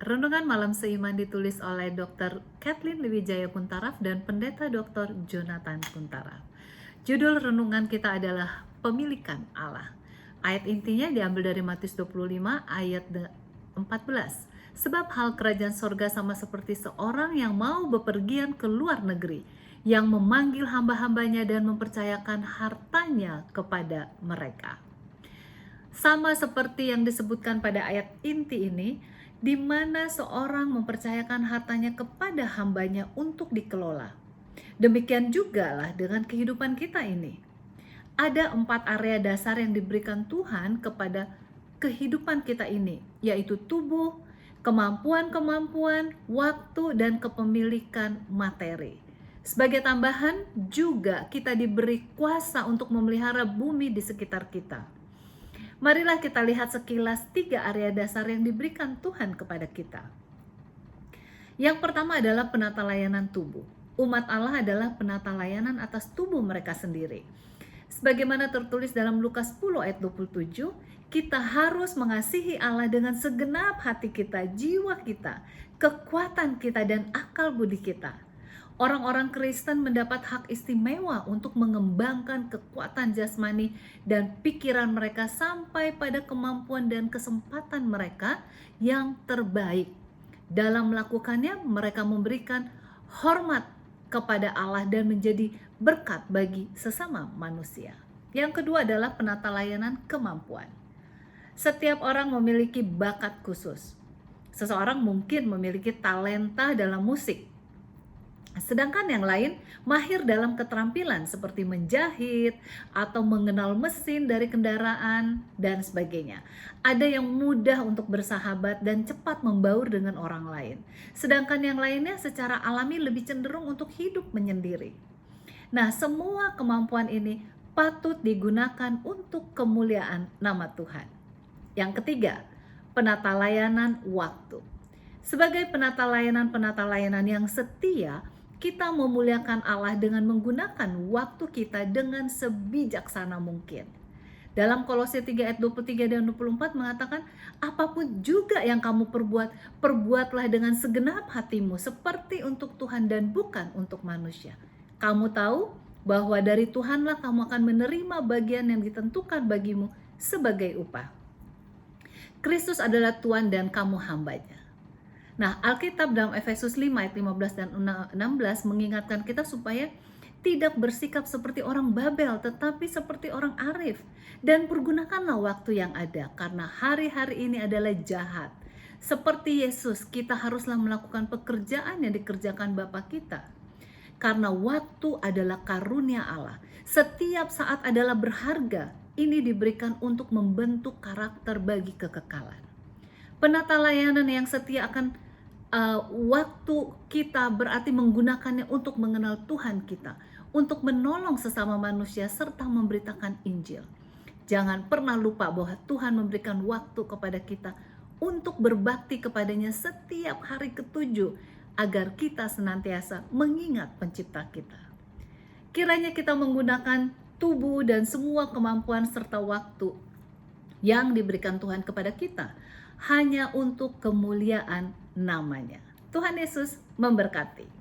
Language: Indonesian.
Renungan Malam Seiman ditulis oleh Dr. Kathleen Lewijaya Kuntaraf dan Pendeta Dr. Jonathan Kuntaraf. Judul renungan kita adalah Pemilikan Allah. Ayat intinya diambil dari Matius 25 ayat 14. Sebab hal kerajaan sorga sama seperti seorang yang mau bepergian ke luar negeri, yang memanggil hamba-hambanya dan mempercayakan hartanya kepada mereka. Sama seperti yang disebutkan pada ayat inti ini, di mana seorang mempercayakan hartanya kepada hambanya untuk dikelola. Demikian juga lah dengan kehidupan kita ini. Ada 4 area dasar yang diberikan Tuhan kepada kehidupan kita ini, yaitu tubuh, kemampuan-kemampuan, waktu, dan kepemilikan materi. Sebagai tambahan, juga kita diberi kuasa untuk memelihara bumi di sekitar kita. Marilah kita lihat sekilas 3 area dasar yang diberikan Tuhan kepada kita. Yang pertama adalah penata layanan tubuh. Umat Allah adalah penata layanan atas tubuh mereka sendiri. Sebagaimana tertulis dalam Lukas 10 ayat 27, kita harus mengasihi Allah dengan segenap hati kita, jiwa kita, kekuatan kita, dan akal budi kita. Orang-orang Kristen mendapat hak istimewa untuk mengembangkan kekuatan jasmani dan pikiran mereka sampai pada kemampuan dan kesempatan mereka yang terbaik. Dalam melakukannya, mereka memberikan hormat kepada Allah dan menjadi berkat bagi sesama manusia. Yang kedua adalah penata layanan kemampuan. Setiap orang memiliki bakat khusus. Seseorang mungkin memiliki talenta dalam musik, sedangkan yang lain mahir dalam keterampilan seperti menjahit atau mengenal mesin dari kendaraan dan sebagainya. Ada yang mudah untuk bersahabat dan cepat membaur dengan orang lain. Sedangkan yang lainnya secara alami lebih cenderung untuk hidup menyendiri. Nah, semua kemampuan ini patut digunakan untuk kemuliaan nama Tuhan. Yang ketiga, penata layanan waktu. Sebagai penata layanan yang setia, kita memuliakan Allah dengan menggunakan waktu kita dengan sebijaksana mungkin. Dalam Kolose 3 ayat 23 dan 24 mengatakan, apapun juga yang kamu perbuat, perbuatlah dengan segenap hatimu seperti untuk Tuhan dan bukan untuk manusia. Kamu tahu bahwa dari Tuhanlah kamu akan menerima bagian yang ditentukan bagimu sebagai upah. Kristus adalah Tuhan dan kamu hambanya. Nah, Alkitab dalam Efesus 5 ayat 15 dan 16 mengingatkan kita supaya tidak bersikap seperti orang Babel, tetapi seperti orang arif. Dan pergunakanlah waktu yang ada, karena hari-hari ini adalah jahat. Seperti Yesus, kita haruslah melakukan pekerjaan yang dikerjakan Bapa kita. Karena waktu adalah karunia Allah. Setiap saat adalah berharga. Ini diberikan untuk membentuk karakter bagi kekekalan. Penata layanan yang setia akan waktu kita berarti menggunakannya untuk mengenal Tuhan kita, untuk menolong sesama manusia serta memberitakan Injil. Jangan pernah lupa bahwa Tuhan memberikan waktu kepada kita untuk berbakti kepadanya setiap hari ke-7 agar kita senantiasa mengingat pencipta kita. Kiranya kita menggunakan tubuh dan semua kemampuan serta waktu yang diberikan Tuhan kepada kita hanya untuk kemuliaan namanya. Tuhan Yesus memberkati.